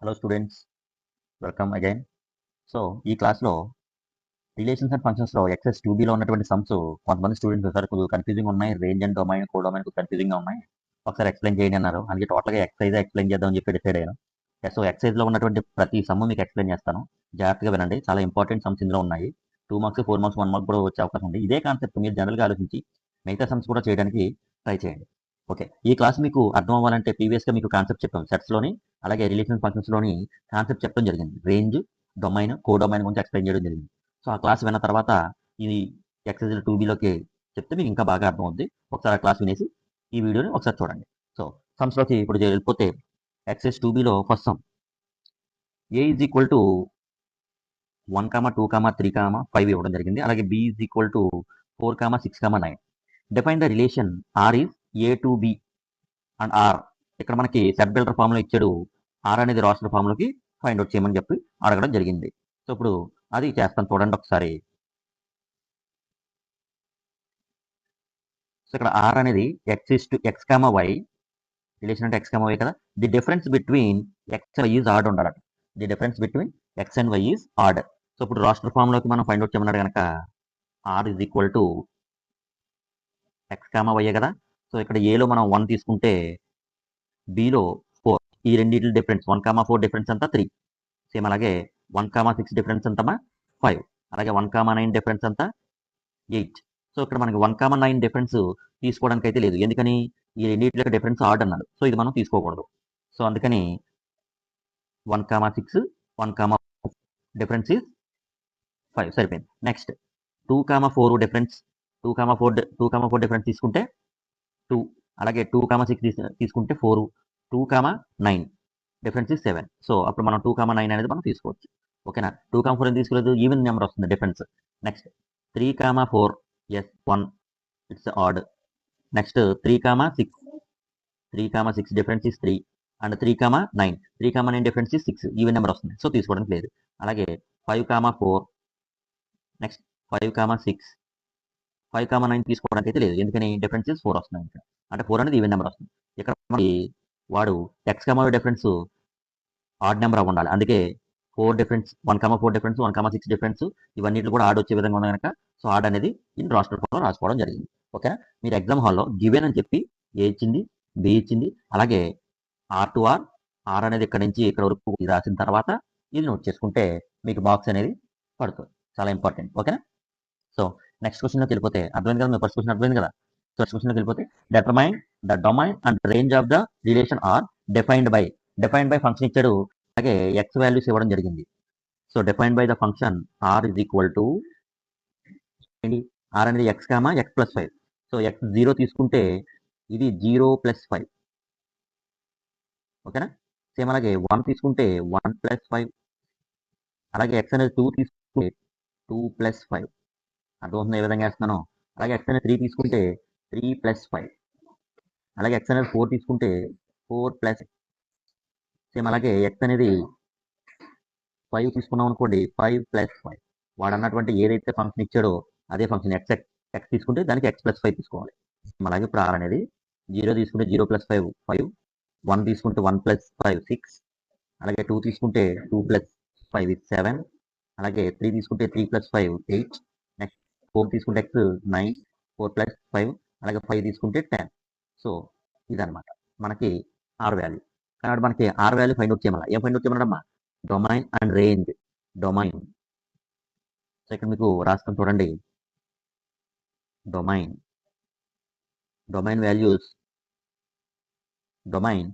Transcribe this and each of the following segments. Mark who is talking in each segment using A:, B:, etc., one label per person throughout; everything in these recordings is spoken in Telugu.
A: Hello students, welcome again. So ఈ క్లాస్లో రిలేషన్స్ అండ్ ఫంక్షన్స్లో ఎక్సెస్ 2Bలో ఉన్నటువంటి సమ్స్ కొంతమంది స్టూడెంట్స్ సార్ కొద్దిగా కన్ఫ్యూజింగ్ ఉన్నాయి, range and domain codomain కన్ఫ్యూజింగ్గా ఉన్నాయి, ఒకసారి ఎక్స్ప్లెయిన్ చేయండి అన్నారు. అందుకే టోటల్గా ఎక్సైజ్ ఎక్స్ప్లెయిన్ చేద్దామని చెప్పి డిసైడ్ అయ్యాను. సో ఎక్సైజ్లో ఉన్నటువంటి ప్రతి సమ్ మీకు ఎక్స్ప్లెయిన్ చేస్తాను, జాగ్రత్తగా వినండి. చాలా ఇంపార్టెంట్ సమ్స్ ఇందులో ఉన్నాయి. 2 మార్క్స్ 4 మార్క్స్ 1 మార్క్ కూడా వచ్చే అవకాశం ఉంది. ఇదే కాన్సెప్ట్ మీరు జనరల్గా ఆలోచించి మిగతా సమ్స్ కూడా చేయడానికి ట్రై చేయండి. ఓకే, ఈ క్లాస్ మీకు అర్థం అవ్వాలంటే ప్రీవియస్గా మీకు కాన్సెప్ట్ చెప్పాం సెట్స్లోని, అలాగే రిలేషన్ ఫంక్షన్స్లోని కాన్సెప్ట్ చెప్పడం జరిగింది. రేంజ్, డొమైన్, కో డొమైన్ గురించి ఎక్స్ప్లెయిన్ చేయడం జరిగింది. సో ఆ క్లాస్ విన్న తర్వాత ఇది ఎక్సైజ్ 2Bలోకి చెప్తే మీకు ఇంకా బాగా అర్థం అవుద్ది. ఒకసారి ఆ క్లాస్ వినేసి ఈ వీడియోని ఒకసారి చూడండి. సో సమ్స్లోకి ఇప్పుడు వెళ్ళిపోతే ఎక్సైజ్ 2Bలో first sum A is equal to 1, 2, 3, 5 ఇవ్వడం జరిగింది. అలాగే B is equal to 4, 6, 9. Define the relation R is A to B and R. ఇక్కడ మనకి సెట్ బిల్డర్ ఫామ్లో ఇచ్చాడు. ఆర్ అనేది రాస్టర్ ఫామ్లోకి ఫైండ్ అవుట్ చేయమని చెప్పి అడగడం జరిగింది. సో ఇప్పుడు అది చేస్తాను, చూడండి ఒకసారి. సో ఇక్కడ ఆర్ అనేది X is to X comma Y, relation అంటే ఎక్స్ కామా వై కదా. The difference between X and Y is odd ఉండాలి. The difference between X and Y is odd. So ఇప్పుడు రాస్టర్ ఫామ్లోకి మనం ఫైండ్ అవుట్ చేయమన్నాడు కనుక R is equal to X comma Y కదా. సో ఇక్కడ ఏలో మనం 1 తీసుకుంటే బిలో 4. ఈ రెండింటి డిఫరెన్స్ 1, 4 డిఫరెన్స్ అంతా 3. సేమ్ అలాగే 1, 6 డిఫరెన్స్ అంతా 5. అలాగే 1, 9 డిఫరెన్స్ అంతా 8. సో ఇక్కడ మనకి 1, 9 డిఫరెన్స్ తీసుకోవడానికి అయితే లేదు. ఎందుకని? ఈ రెండింటి యొక్క డిఫరెన్స్ ఆర్డ్ అన్నాడు. సో ఇది మనం తీసుకోకూడదు. సో అందుకని 1, 6, 1, డిఫరెన్స్ ఈజ్ 5 సరిపోయింది. నెక్స్ట్ 2, 4 డిఫరెన్స్, 2, 4 డిఫరెన్స్ తీసుకుంటే 2. అలాగే 2, 6 తీసుకుంటే 4. 2, 9 డిఫరెన్స్ ఈజ్ 7. సో అప్పుడు మనం 2, 9 అనేది మనం తీసుకోవచ్చు. ఓకేనా? 2, 4 అని తీసుకోలేదు, ఈవెన్ నెంబర్ వస్తుంది difference. Next 3, 4 is 1, it's odd. Next 3, 6 difference is 3 and 3, 9 difference is 6, even number వస్తుంది. సో తీసుకోవడానికి లేదు. అలాగే 5, 4 నెక్స్ట్ 5, 6 5, 9 తీసుకోవడానికి అయితే లేదు. ఎందుకని? డిఫరెన్స్ ఈజ్ 4 వస్తుంది. ఇక్కడ అంటే 4 అనేది ఈవెన్ నెంబర్ వస్తుంది. ఇక్కడ మనకి వాడు X comma difference odd number అవ్వ ఉండాలి. అందుకే 4 డిఫరెన్స్, 1, 4 డిఫరెన్స్, 1, 6 డిఫరెన్స్ ఇవన్నిటి కూడా ఆడ్ వచ్చే విధంగా ఉంది కనుక సో ఆడ్ అనేది ఇన్ రాస్టర్ ఫామ్లో రాసుకోవడం జరిగింది. ఓకేనా? మీరు ఎగ్జామ్ హాల్లో గివెన్ అని చెప్పి ఏ ఇచ్చింది, బి ఇచ్చింది, అలాగే ఆర్ టు ఆర్, ఆర్ అనేది ఇక్కడ నుంచి ఇక్కడ వరకు రాసిన తర్వాత ఇది నోట్ చేసుకుంటే మీకు బాక్స్ అనేది పడుతుంది. చాలా ఇంపార్టెంట్. ఓకేనా? సో నెక్స్ట్ క్వశ్చన్లోకి వెళ్ళిపోతే అర్థమైంది కదా, మీ ఫస్ట్ క్వశ్చన్ అర్థమైంది కదా. సో నెక్స్ట్ క్వశ్చన్లోకి వెళ్ళిపోతే determine the domain and range of the relation R defined by function ఇచ్చాడు. అలాగే ఎక్స్ వాల్యూస్ ఇవ్వడం జరిగింది. So defined by the function R is equal to R అనేది X comma X plus 5. So X 0 తీసుకుంటే ఇది 0 + 5. ఓకేనా? సేమ్ అలాగే 1 తీసుకుంటే 1 + 5. అలాగే ఎక్స్ అనేది 2 తీసుకుంటే 2 + 5. అర్థమవుతుంది ఏ విధంగా వేస్తున్నాను. అలాగే ఎక్స్ అనేది 3 తీసుకుంటే 3 + 5. అలాగే ఎక్స్ అనేది 4 తీసుకుంటే 4 + సేమ్ అలాగే ఎక్స్ అనేది 5 తీసుకున్నాం అనుకోండి 5 + 5. వాడు అన్నటువంటి ఏదైతే ఫంక్షన్ ఇచ్చాడో అదే ఫంక్షన్ ఎక్స్ తీసుకుంటే దానికి ఎక్స్ + 5 తీసుకోవాలి. అలాగే ఇప్పుడు ఆర్ అనేది 0 తీసుకుంటే 0 + 5 5. 1 తీసుకుంటే 1 + 5 6. అలాగే 2 తీసుకుంటే 2 + 5 7. అలాగే 3 తీసుకుంటే 3 + 5 8. నెక్స్ట్ 4 తీసుకుంటే ఎక్స్ 9, 4 + 5. అలాగే 5 తీసుకుంటే 10. సో ఇదనమాట మనకి ఆర్ వాల్యూ. కానీ మనకి ఆర్ వాల్యూ ఫైండ్ అవుట్ చేయమన్నా. ఏం ఫైండ్ అవుట్ చేయమన్నాడమ్మా? Domain and range. Domain. So ఇక్కడ మీకు రాసుకొని చూడండి. Domain values, domain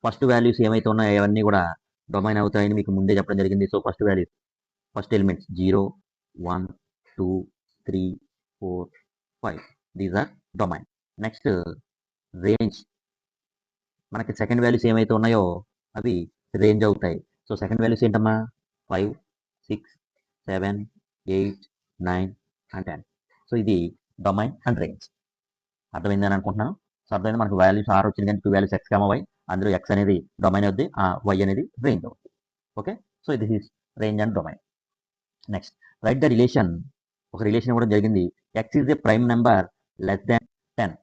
A: first values ఏమైతే ఉన్నాయో అవన్నీ కూడా డొమైన్ అవుతాయని మీకు ముందే చెప్పడం జరిగింది. So first values, first elements 0, 1, 2, 3, 4, 5 these are domain. Next range, మనకి సెకండ్ వాల్యూస్ ఏమైతే ఉన్నాయో అవి రేంజ్ అవుతాయి. సో సెకండ్ వాల్యూస్ ఏంటమ్మా? 5, 6, 7, 8, 9 అండ్ 10. సో ఇది డొమైన్ అండ్ రేంజ్. అర్థమైందని అనుకుంటున్నాను. సో అర్థమైంది. మనకు వాల్యూస్ ఆర్ వచ్చింది కానీ 2 వాల్యూస్ ఎక్స్ కామా వై, అందులో ఎక్స్ అనేది డొమైన్ అవుద్ది, వై అనేది రేంజ్ అవుతుంది. Okay, so this is range and domain. Next right the relation. ఒక రిలేషన్ ఇవ్వడం జరిగింది. X is a prime number less than 10.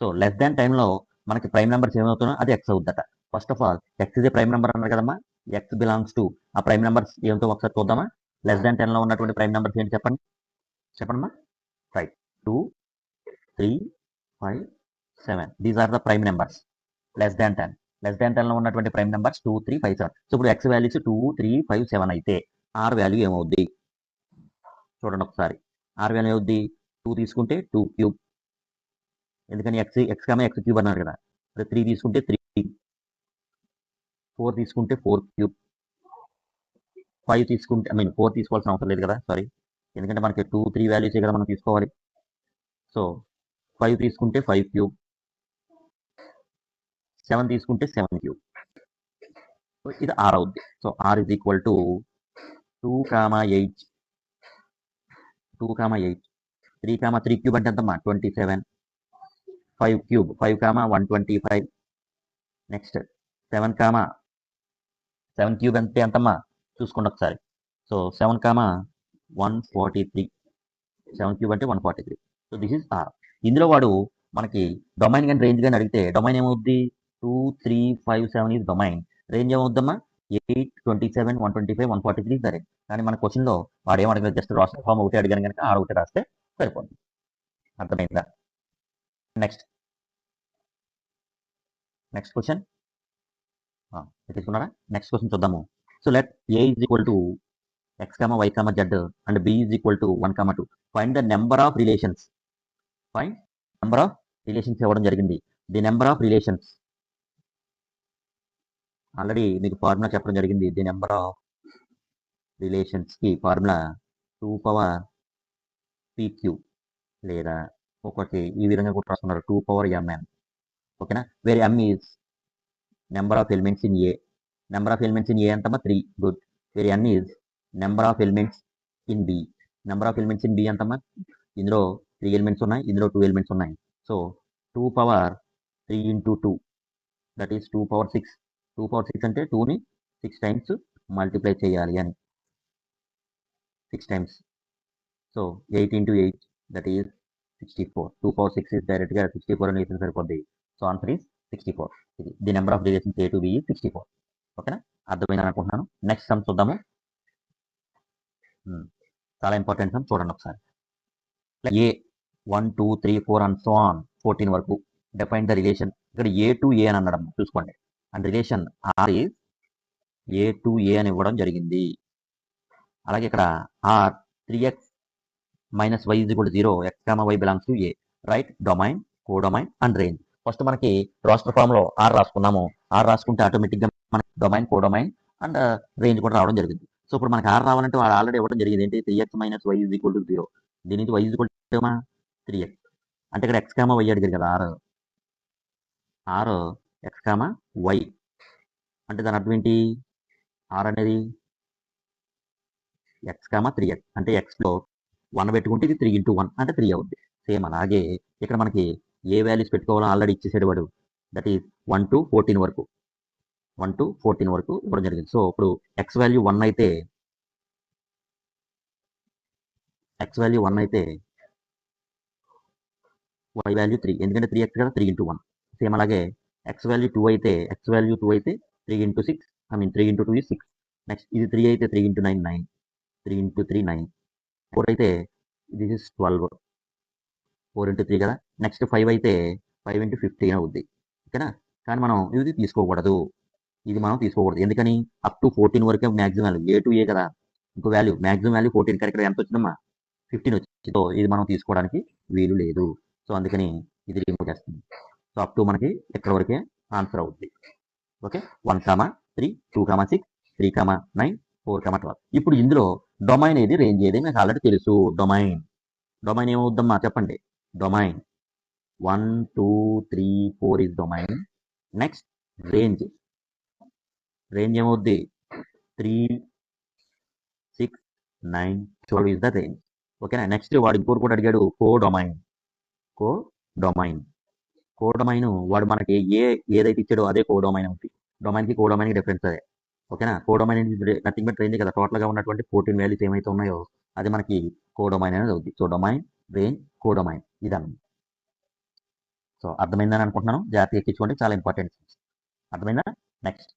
A: So less than 10లో మనకి ప్రైమ్ నెంబర్స్ ఏమవుతున్నా అది ఎక్స్ అవుద్దట. First of all X is a prime number అన్నారు కదమ్మా. ఎక్స్ బిలాంగ్స్ టు ఆ ప్రైమ్ నెంబర్స్ ఏమిటో ఒకసారి చూద్దామా. లెస్ దాన్ 10లో ఉన్నటువంటి ప్రైమ్ నెంబర్స్ ఏంటి చెప్పండి చెప్పండమ్మా. Right, 2, 3, 5, 7. These are the prime numbers. Less than 10. Less than 10లో ఉన్నటువంటి ప్రైమ్ నెంబర్స్ 2, 3, 5, 7. సో ఇప్పుడు ఎక్స్ వాల్యూస్ 2, 3, 5, 7 అయితే ఆర్ వాల్యూ ఏమవుద్ది చూడండి ఒకసారి. ఆర్ వాల్యూ ఏమవుద్ది, 2 తీసుకుంటే 2 క్యూబ్, ఎందుకని ఎక్స్ క్యూబ్ అన్నారు కదా. 3 తీసుకుంటే 3, 4 తీసుకుంటే 4 క్యూబ్, 5 తీసుకుంటే 4 తీసుకోవాల్సిన అవసరం లేదు కదా, సారీ, ఎందుకంటే మనకి 2, 3 వాల్యూస్ కదా మనం తీసుకోవాలి. సో 5 తీసుకుంటే 5 క్యూబ్, 7 తీసుకుంటే 7 క్యూబ్. సో ఇది ఆర్ అవుద్ది. So R is equal to 2, 8, 2, 8, 3, 3 cube అంటే ఎంతమ్మా 27, 5 క్యూబ్ 5, 125. నెక్స్ట్ 7, 7 క్యూబ్ అంటే ఎంతమ్మా చూసుకోండి ఒకసారి. సో 7, 143. 7 క్యూబ్ అంటే 143. So this is R. ఇందులో వాడు మనకి డొమైన్ కానీ రేంజ్ కానీ అడిగితే డొమైన్ ఏమవుద్ది, 2, 3, 5, 7 ఈజ్ డొమైన్. రేంజ్ ఏమవుద్దమ్మా 8, 27, 125, 143 సరే. కానీ మన క్వశ్చన్లో వాడు ఏం అడగలేదు, జస్ట్ రాష్ట్ర ఫామ్ ఒకటి అడిగాను కనుక ఆర్ ఒకటి రాస్తే సరిపోతుంది. అర్థమైందా. నెక్స్ట్ క్వశ్చన్ తీసుకున్నారా. నెక్స్ట్ క్వశ్చన్ చూద్దాము. So let A is equal to x, y, z and b is equal to 1, 2. Find the number of relations. Find number of relations ఇవ్వడం జరిగింది. The number of relations already మీకు ఫార్ములా చెప్పడం జరిగింది. ది నెంబర్ ఆఫ్ రిలేషన్స్కి ఫార్ములా 2 పవర్ pq లేదా ఒకటి ఈ విధంగా కూడా రాస్తున్నారు 2 పవర్ mn. ఓకేనా. Where m is number of elements in A. Number of elements in A అంతమా 3. Good. Where n is number of elements in B. Number of elements in B అంతమా, ఇందులో 3 ఎలిమెంట్స్ ఉన్నాయి, ఇందులో 2 ఎలిమెంట్స్ ఉన్నాయి. So 2 power 3 into 2 that is 2 power 6. 2 power 6 అంటే 2ని 6 టైమ్స్ మల్టిప్లై చేయాలి అని, 6 times. So 8 into 8 that is 64. 2 power 6 is డైరెక్ట్గా 64 అని వేసిన సరిపోద్ది. So answer is 64. ఇది the number of relations A to B is 64. ఓకేనా, అర్థమైందని అనుకుంటున్నాను. నెక్స్ట్ సమ్ చూద్దాము. చాలా ఇంపార్టెంట్ సమ్, చూడండి ఒకసారి. ఏ 1, 2, 3, 4 అండ్ సో ఆన్ 14 వరకు డిఫైన్ ద రిలేషన్. ఇక్కడ ఏ టు ఏ అని అనడం చూసుకోండి. And relation R is A to A అని ఇవ్వడం జరిగింది. అలాగే ఇక్కడ R 3x minus Y is equal to 0, x, y belongs to A. Right domain, codomain and range. First మనకి రాస్టర్ ఫామ్ లో ఆర్ రాసుకున్నాము. ఆర్ రాసుకుంటే ఆటోమేటిక్గా మనకి డొమైన్, కోడొమైన్ అండ్ రేంజ్ కూడా రావడం జరిగింది. సో ఇప్పుడు మనకి ఆర్ రావాలంటే వాడు ఆల్రెడీ ఇవ్వడం జరిగింది. ఏంటి 3x minus Y is equal to 0. దీని నుంచి y is equal to 3x. అంటే ఇక్కడ x, y అడిగారు కదా. ఆర్ x, y అంటే దాని అర్థం ఏంటి, ఆర్ అనేది x, 3x అంటే xలో 1 పెట్టుకుంటే ఇది 3 into 1 అంటే 3 అవుద్ది. సేమ్ అలాగే ఇక్కడ మనకి ఏ వాల్యూస్ పెట్టుకోవాలో ఆల్రెడీ ఇచ్చేసాడు వాడు. దట్ ఈస్ 1 to 14 వరకు, 1 to 14 వరకు ఇవ్వడం జరిగింది. సో ఇప్పుడు x వాల్యూ 1 అయితే y వాల్యూ 3, ఎందుకంటే 3x కదా, 3 into 1. సేమ్ అలాగే x వాల్యూ 2 అయితే 3 into 6, 3 into 2 is 6. నెక్స్ట్ ఇది 3 అయితే 3 into 9, 9. 3 into 3, 9. 4 అయితే దిస్ ఇస్ 12, 4 into 3 కదా. నెక్స్ట్ 5 అయితే 5 into 15 అవుద్ది. ఓకేనా. కానీ మనం ఇది తీసుకోకూడదు, ఎందుకని అప్ టు 14 వరకే మ్యాక్సిమం వాల్యూ. ఏ టు ఏ కదా, ఇంకో వాల్యూ మ్యాక్సిమం వాల్యూ 14, కానీ ఇక్కడ ఎంత వచ్చిందమ్మా 15 వచ్చింది. సో ఇది మనం తీసుకోవడానికి వీలు లేదు. సో అందుకని ఇది రిమూవ్ చేస్తుంది. సో అప్ టు మనకి ఎక్కడ వరకే ఆన్సర్ అవుద్ది. ఓకే, 1, 3, 2, 6, 3, 9, 4, 12. ఇప్పుడు ఇందులో డొమైన్ ఏది, రేంజ్ ఏది మీకు ఆల్రెడీ తెలుసు. డొమైన్ ఏమవుద్దమ్మా చెప్పండి. Domain 1, 2, 3, 4 is domain. Next range ఏమవుద్ది 3, 6, 9, 12 ఇస్ ద రేంజ్. ఓకేనా. నెక్స్ట్ వాడు ఇంకోటి కూడా అడిగాడు, కోడొమైన్ వాడు మనకి ఏదైతే ఇచ్చాడో అదే కోడొమైన్ అవుతుంది. డొమైన్కి కోడొమైన్కి డిఫరెన్స్ అదే. ఓకేనా. కోడొమైన్ నథింగ్ బట్ రేంజ్ కదా. టోటల్గా ఉన్నటువంటి 14 వాల్యూస్ ఏమైతే ఉన్నాయో అది మనకి కోడొమైన్ అనేది అవుతుంది. సో డొమైన్, రేంజ్, కోడొమైన్ ఇదన్నమాట. సో అర్థమైందని అనుకుంటున్నాను. జాగ్రత్తగా ఎక్కించుకోండి, చాలా ఇంపార్టెంట్. అర్థమైందా. నెక్స్ట్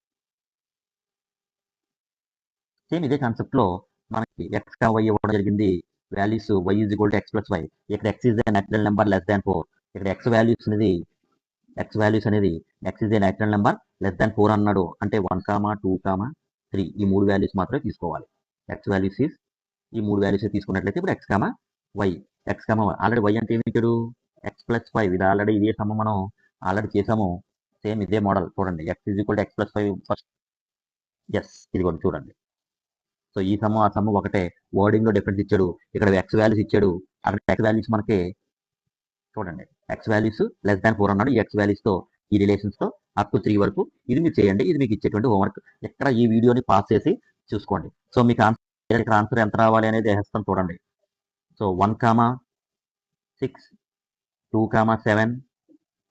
A: సేమ్ ఇదే కాన్సెప్ట్లో మనకి ఎక్స్ వై ఇవ్వడం జరిగింది. Values y is equal to X plus Y. ఇక్కడ X is the natural number less than 4. ఇక్కడ ఎక్స్ వాల్యూస్ అనేది X is a natural number less than 4 అన్నాడు. అంటే 1, 2, 3 ఈ 3 వాల్యూస్ మాత్రమే తీసుకోవాలి. ఎక్స్ వాల్యూస్ ఈ 3 వాల్యూస్ తీసుకున్నట్లయితే ఇప్పుడు వై ఆల్రెడీ వై అంటే ఏమి ఇచ్చాడు? X plus 5. ఇది ఆల్రెడీ ఇదే సమ్ మనం ఆల్రెడీ చేసాము. సేమ్ ఇదే మోడల్ చూడండి. X is equal to X plus 5 first. Yes, ఇది కూడా చూడండి. సో ఈ సమ్ ఆ సమ్ ఒకటే, వర్డింగ్ లో డిఫరెన్స్ ఇచ్చాడు. ఇక్కడ ఎక్స్ వాల్యూస్ ఇచ్చాడు. అక్కడ ఎక్స్ వాల్యూస్ మనకి చూడండి, ఎక్స్ వాల్యూస్ లెస్ దాన్ 4 అన్నాడు. ఈ ఎక్స్ వాల్యూస్ తో ఈ రిలేషన్స్ తో అప్ టు 3 వరకు ఇది మీరు చేయండి. ఇది మీకు ఇచ్చేటువంటి హోంవర్క్. ఇక్కడ ఈ వీడియోని పాస్ చేసి చూసుకోండి. సో మీకు ఆన్సర్ ఎంత రావాలి అనేది వేస్తాను చూడండి. సో 1, 6, 2, 7,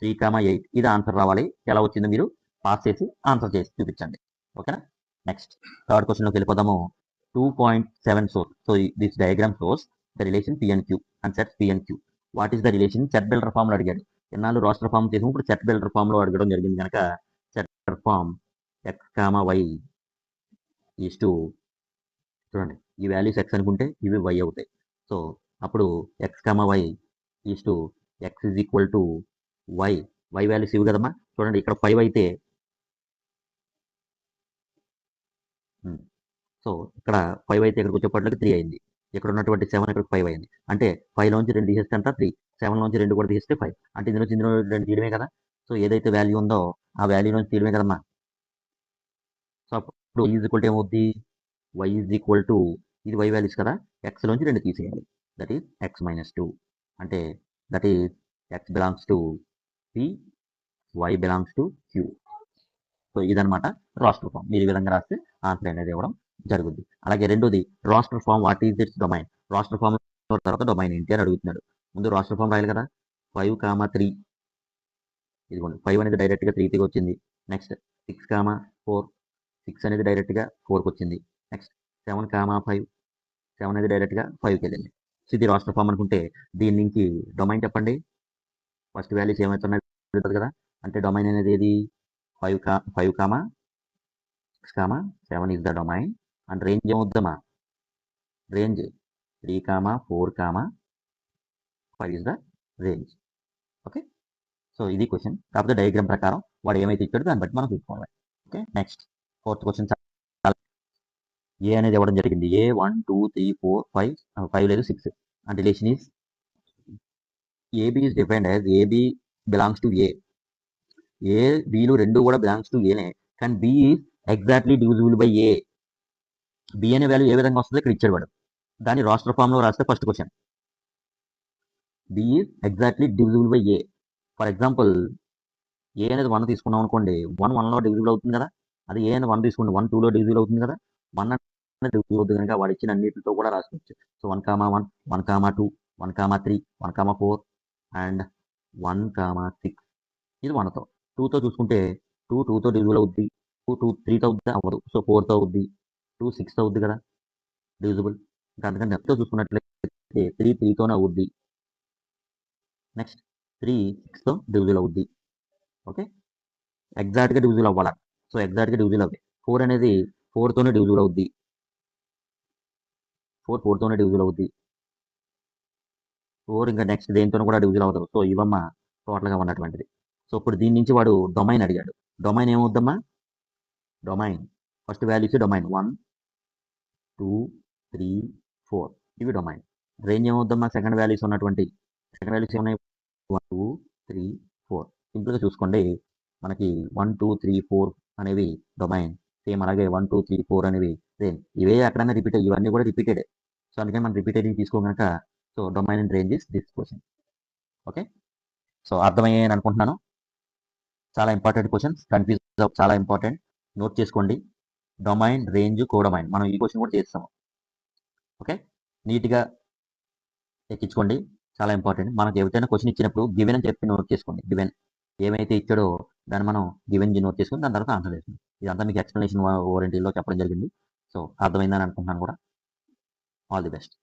A: 3, 8 ఇది ఆన్సర్ రావాలి. ఎలా వచ్చిందో మీరు పాస్ చేసి ఆన్సర్ చేసి చూపించండి. ఓకేనా? నెక్స్ట్ థర్డ్ క్వశ్చన్లోకి వెళ్ళిపోదాము. 2.7 shows. So this diagram shows the relation P and Q and sets P and Q. What is the relation? Set builder form లో అడిగాడు. ఎన్నాళ్ళు రోస్టర్ ఫామ్ చేసి ఇప్పుడు సెట్ బిల్డర్ ఫామ్ లో అడగడం జరిగింది కనుక set builder form x y is to చూడండి, ఈ వాల్యూస్ ఎక్స్ అనుకుంటే ఇవి వై అవుతాయి. సో అప్పుడు x y is to x is equal to y. Y values ఇవి కదమ్మా. చూడండి, ఇక్కడ 5 అయితే సో ఇక్కడ 5 అయితే ఇక్కడికి వచ్చేప్పటికి 3 అయింది. ఇక్కడ ఉన్నటువంటి 7 ఇక్కడికి 5 అయింది. అంటే 5లోంచి 2 తీసేస్తే అంతా 3, 7లోంచి 2 కూడా తీస్తే 5. అంటే ఇందులో 2 తీయడమే కదా. సో ఏదైతే వాల్యూ ఉందో ఆ వాల్యూ నుంచి తీయడమే కదమ్మా. సో అప్పుడు y ఈజ్ ఈక్వల్ టు ఏమవుద్ది? y ఈజ్ ఈక్వల్ టు ఇది y వాల్యూస్ కదా, x లోంచి 2 తీసేయాలి. That is x minus 2. అంటే that is x belongs to p, y belongs to q. So ఇదనమాట రాస్టర్ ఫామ్. మీరు ఈ విధంగా రాస్తే ఆన్సర్ అనేది ఇవ్వడం జరుగుద్ది. అలాగే రెండోది roster form. What is its domain? Roster form తర్వాత డొమైన్ ఏంటి అని అడుగుతున్నాడు. ముందు రాస్టర్ ఫామ్ రాయాలి కదా. 5, 3 ఇదిగోండి. 5 అనేది డైరెక్ట్గా 3కి వచ్చింది. నెక్స్ట్ 6, 4 6 అనేది డైరెక్ట్గా 4కి వచ్చింది. నెక్స్ట్ 7, 5 7 అనేది డైరెక్ట్గా 5కి వెళ్ళింది. సో ఇది రాస్టర్ ఫామ్ అనుకుంటే దీని నుంచి డొమైన్ చెప్పండి. ఫస్ట్ వాల్యూస్ ఏమవుతున్నాయి కదా. అంటే డొమైన్ అనేది ఏది? 5, 6, 7 is the domain. And range ఏమవుద్దమ్మా? Range 3, 4, 5 is the range. Okay, so ఇది క్వశ్చన్. కాకపోతే డయాగ్రామ్ ప్రకారం వాడు ఏమైతే ఇచ్చాడో దాన్ని బట్టి మనం చూసుకోవాలి. Okay, next fourth question. A అనేది ఇవ్వడం జరిగింది. ఏ 1, 2, 3, 4, 5 లేదు 6. And relation is AB is defined as AB belongs to A. A బిలు రెండు కూడా బిలాంగ్స్ టు ఏనే. కానీ B is exactly divisible by A. B అనే వాల్యూ ఏ విధంగా వస్తుంది ఇక్కడ ఇచ్చాడు వాడు. దాన్ని రాస్టర్ ఫామ్ లో రాస్తే first question. B is exactly divisible by A. For example A అనేది 1 తీసుకున్నాం అనుకోండి. 1 1లో డివిజిబుల్ అవుతుంది కదా. అది ఏ అనేది 1 తీసుకోండి, 1 2లో డివిజిబుల్ అవుతుంది కదా. 1 అనేది డివిజిబుల్ అవుతుంది కనుక వాడు ఇచ్చిన అన్నిటితో కూడా రాసుకోవచ్చు. సో 1, 1, 1, 2, 1, 3, 1, 4 అండ్ 1, 6 ఇది 1తో. 2తో చూసుకుంటే 2 2తో డివిజిబుల్ అవుద్ది. 2 3తో అవుద్ది అవ్వదు. సో 4తో అవుద్ది. 2 6తో అవుద్ది కదా డివిజిబుల్. ఇంకా అందుకని నెక్స్ట్తో చూసుకున్నట్లయితే 3 3తోనే అవుద్ది. నెక్స్ట్ 3 6తో డివిజిబుల్ అవుద్ది. ఓకే, ఎగ్జాక్ట్గా డివిజిబుల్ అవ్వాలి. సో ఎగ్జాక్ట్గా డివిజిబుల్ అవుద్ది. 4 అనేది 4తోనే డివిజిబుల్ అవుద్ది. 4 4తోనే డివిజిబుల్ అవుద్ది. 4 ఇంకా నెక్స్ట్ దేనితోనూ కూడా డివిజిబుల్ అవుతుంది. సో ఇవమ్మ టోటల్గా ఉన్నటువంటిది. సో ఇప్పుడు దీని నుంచి వాడు డొమైన్ అడిగాడు. డొమైన్ ఏమవుద్దమ్మా? డొమైన్ ఫస్ట్ వాల్యూస్ డొమైన్ 1, 2, 3, 4 ఇవి డొమైన్. రేంజ్ ఏమవుద్దమ్మా? సెకండ్ వాల్యూస్ ఉన్నటువంటి సెకండ్ వాల్యూస్ ఏమన్నాయి? 1, 2, 3, 4. సింపుల్గా చూసుకోండి, మనకి 1, 2, 3, 4 అనేవి డొమైన్. సేమ్ అలాగే 1, 2, 3, 4 అనేవి రేంజ్. ఇవే ఎక్కడైనా రిపీట్, ఇవన్నీ కూడా రిపీటెడ్. సో అందుకని మనం రిపీటెడ్ తీసుకోగనక so domain and range is this question. Okay, so అర్థమయ్యాయని అనుకుంటున్నాను. చాలా ఇంపార్టెంట్ క్వశ్చన్స్, కన్ఫ్యూజ్ చాలా ఇంపార్టెంట్. నోట్ చేసుకోండి. డొమైన్, రేంజ్, కోడొమైన్ మనం ఈ క్వశ్చన్ కూడా చేస్తాము. ఓకే, నీట్గా ఎక్కించుకోండి, చాలా ఇంపార్టెంట్. మనకు ఎవరైనా క్వశ్చన్ ఇచ్చినప్పుడు గివెన్ అని చెప్పి నోట్ చేసుకోండి. గివెన్ ఏమైతే ఇచ్చాడో దాన్ని మనం గివెన్ నోట్ చేసుకుని దాని తర్వాత ఆన్సర్ చేస్తాం. ఇదంతా మీకు ఎక్స్ప్లెనేషన్ ఓరియంటీలో చెప్పడం జరిగింది. సో అర్థమైందని అనుకుంటున్నాను కూడా. All the best.